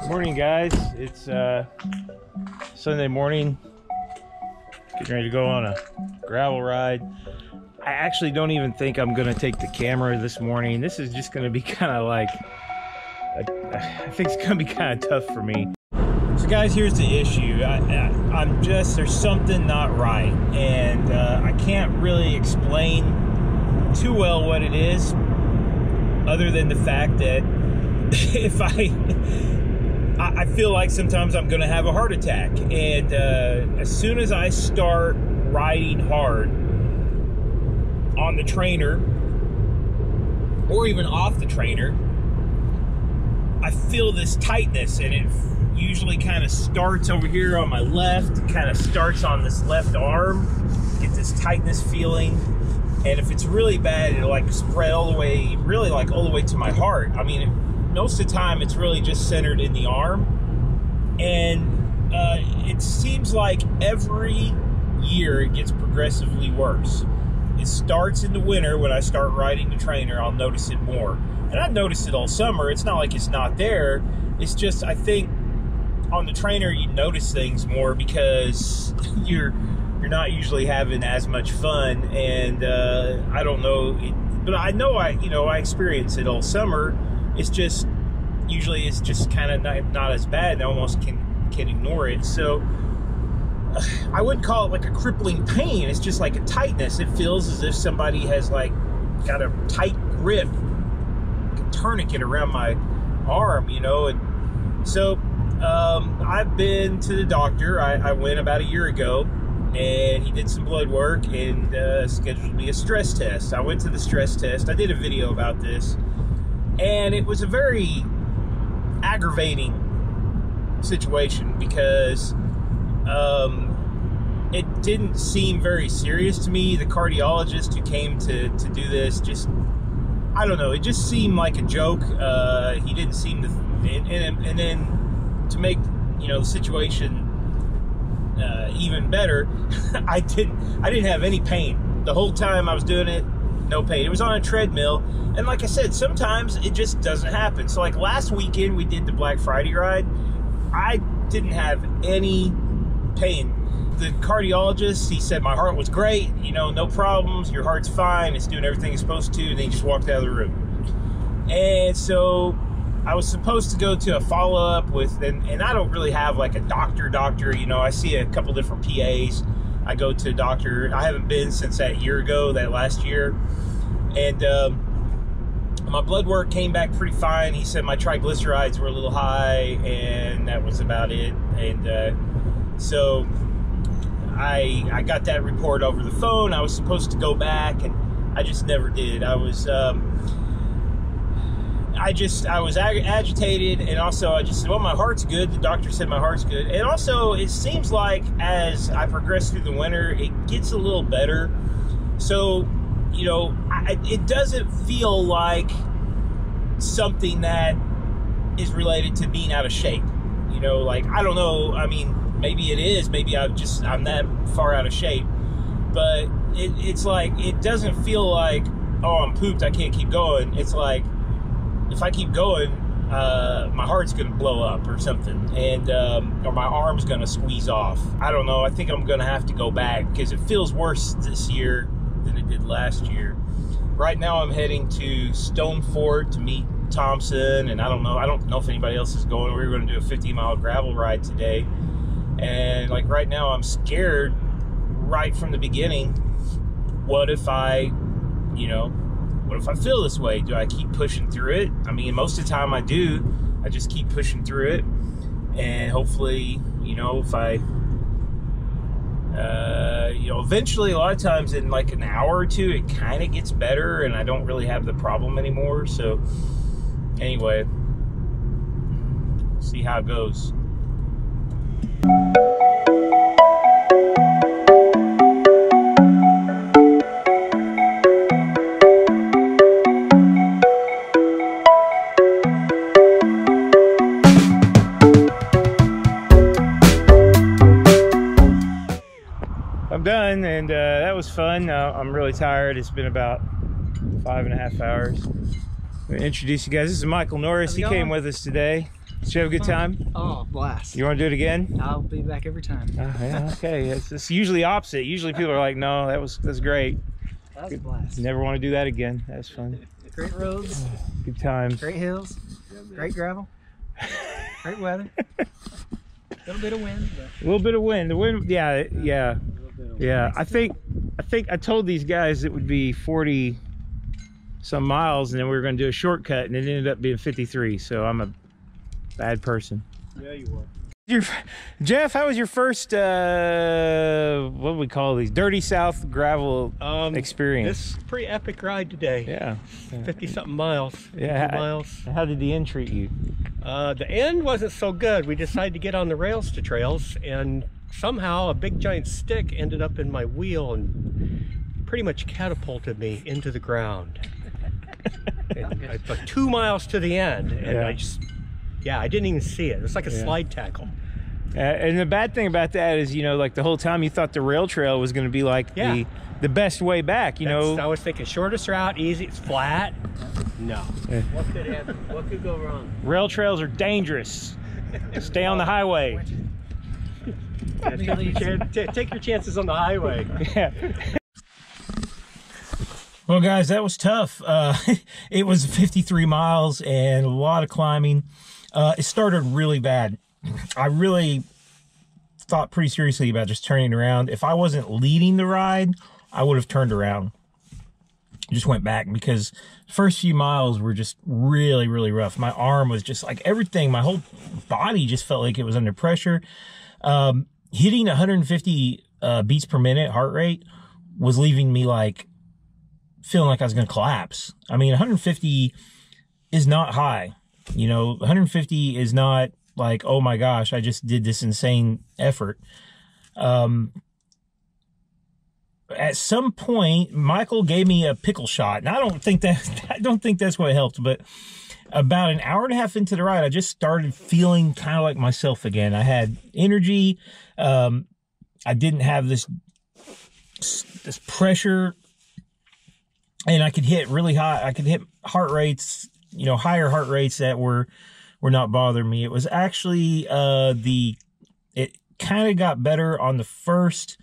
Morning, guys. It's Sunday morning. Getting ready to go on a gravel ride. I actually don't even think I'm gonna take the camera this morning. This is just gonna be kind of like, I think it's gonna be kind of tough for me. So guys, here's the issue. I'm just, there's something not right, and I can't really explain too well what it is, other than the fact that if I feel like sometimes I'm gonna have a heart attack, and as soon as I start riding hard on the trainer, or even off the trainer, I feel this tightness, and it usually kind of starts over here on my left, kind of starts on this left arm, get this tightness feeling, and if it's really bad, it'll like spread all the way, really like all the way to my heart. I mean, most of the time it's really just centered in the arm, and it seems like every year it gets progressively worse. It starts in the winter. When I start riding the trainer, I'll notice it more, and I've noticed it all summer. It's not like it's not there. It's just, I think on the trainer you notice things more because you're not usually having as much fun, and I don't know, but I know I experience it all summer. It's just, usually it's just kind of not as bad, and I almost can ignore it. So I wouldn't call it like a crippling pain. It's just like a tightness. It feels as if somebody has like got a tight grip, like a tourniquet around my arm, and so I've been to the doctor. I went about a year ago, and he did some blood work and scheduled me a stress test. I went to the stress test. I did a video about this, and it was a very aggravating situation because it didn't seem very serious to me. The cardiologist who came to do this, just, I don't know, it just seemed like a joke. He didn't seem to, and then to make the situation even better, I didn't have any pain the whole time I was doing it. No pain. It was on a treadmill, and like I said, sometimes it just doesn't happen. So like last weekend we did the Black Friday ride. I didn't have any pain. The cardiologist, he said my heart was great, no problems, your heart's fine, it's doing everything it's supposed to, and then he just walked out of the room. And so I was supposed to go to a follow-up with, and I don't really have like a doctor, I see a couple different PAs. I go to a doctor. I haven't been since that last year. And my blood work came back pretty fine. He said my triglycerides were a little high, and that was about it. And so I got that report over the phone. I was supposed to go back, and I just never did. I was agitated, and also I just said, well, my heart's good. The doctor said my heart's good. And also, it seems like as I progress through the winter, it gets a little better. So, it doesn't feel like something that is related to being out of shape. Like, I don't know. I mean, maybe it is. Maybe I'm that far out of shape. But it's like, it doesn't feel like, oh, I'm pooped, I can't keep going. It's like, if I keep going, my heart's gonna blow up or something, and or my arm's gonna squeeze off. I don't know. I think I'm gonna have to go back because it feels worse this year than it did last year. Right now, I'm heading to Stone Fort to meet Thompson, and I don't know if anybody else is going. We're going to do a 50-mile gravel ride today, and like right now, I'm scared right from the beginning. What if I feel this way? Do I keep pushing through it? I mean, most of the time I do. I just keep pushing through it, and hopefully, if I, eventually, a lot of times in like an hour or two, it kind of gets better, and I don't really have the problem anymore. So, anyway, see how it goes. I'm done, and that was fun. I'm really tired. It's been about 5.5 hours. Introduce you guys. This is Michael Norris. He came with us today. Did you have a good time? Oh, blast. You want to do it again? I'll be back every time. Yeah, okay. It's usually opposite. Usually people are like, no, that's great. That was a blast. Never want to do that again. That's fun. Great roads. Good times. Great hills. Great gravel. Great weather. A little bit of wind. But... A little bit of wind. The wind, yeah. I think I told these guys it would be 40 some miles, and then we were going to do a shortcut, and it ended up being 53. So I'm a bad person. Yeah, you were. Jeff, how was your first what do we call these, Dirty South gravel experience? This pretty epic ride today. Yeah, 50 something miles. Yeah. Miles. How did the end treat you? The end wasn't so good. We decided to get on the rails to trails, and somehow a big giant stick ended up in my wheel and pretty much catapulted me into the ground. It's like 2 miles to the end, and I didn't even see it. It was like a slide tackle. And the bad thing about that is, you know, like the whole time you thought the rail trail was going to be like the best way back, you know. I was thinking shortest route, easy, it's flat. No. What could happen? What could go wrong? Rail trails are dangerous. Stay on the highway. Take your chances on the highway. Yeah. Well, guys, that was tough. It was 53 miles and a lot of climbing. It started really bad. I really thought pretty seriously about just turning around. If I wasn't leading the ride, I would have turned around. Just went back because the first few miles were just really, really rough. My arm was just like everything. My whole body just felt like it was under pressure. Hitting 150 beats per minute heart rate was leaving me like feeling like I was going to collapse. I mean, 150 is not high. You know, 150 is not like, oh my gosh, I just did this insane effort. At some point, Michael gave me a pickle shot, and I don't think that's what helped. But about an hour and a half into the ride, I just started feeling kind of like myself again. I had energy. I didn't have this pressure, and I could hit really high. I could hit heart rates, you know, higher heart rates that were not bothering me. It was actually it kind of got better on the first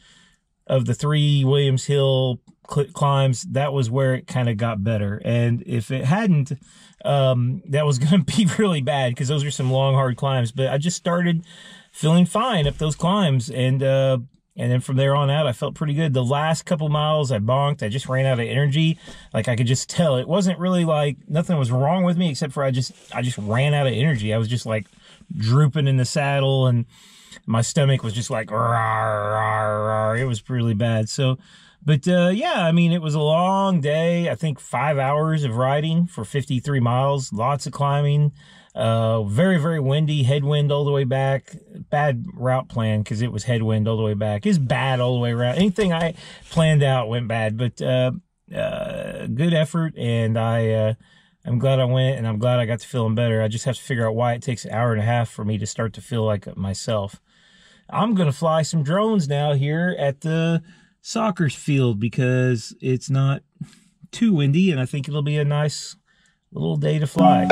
of the 3 Williams Hill climbs. That was where it kind of got better. And if it hadn't, that was going to be really bad because those are some long, hard climbs. But I just started feeling fine up those climbs. And then from there on out, I felt pretty good. The last couple miles, I bonked. I just ran out of energy. Like, I could just tell. It wasn't really like nothing was wrong with me, except for I just ran out of energy. I was just like drooping in the saddle, and my stomach was just like, rawr, rawr, rawr. It was really bad. So, but yeah, I mean, it was a long day. I think 5 hours of riding for 53 miles, lots of climbing. Very, very windy, headwind all the way back. Bad route plan because it was headwind all the way back. It's bad all the way around. Anything I planned out went bad, but good effort, and I'm glad I went, and I'm glad I got to feeling better. I just have to figure out why it takes an hour and a half for me to start to feel like myself. I'm going to fly some drones now here at the soccer field because it's not too windy, and I think it'll be a nice little day to fly.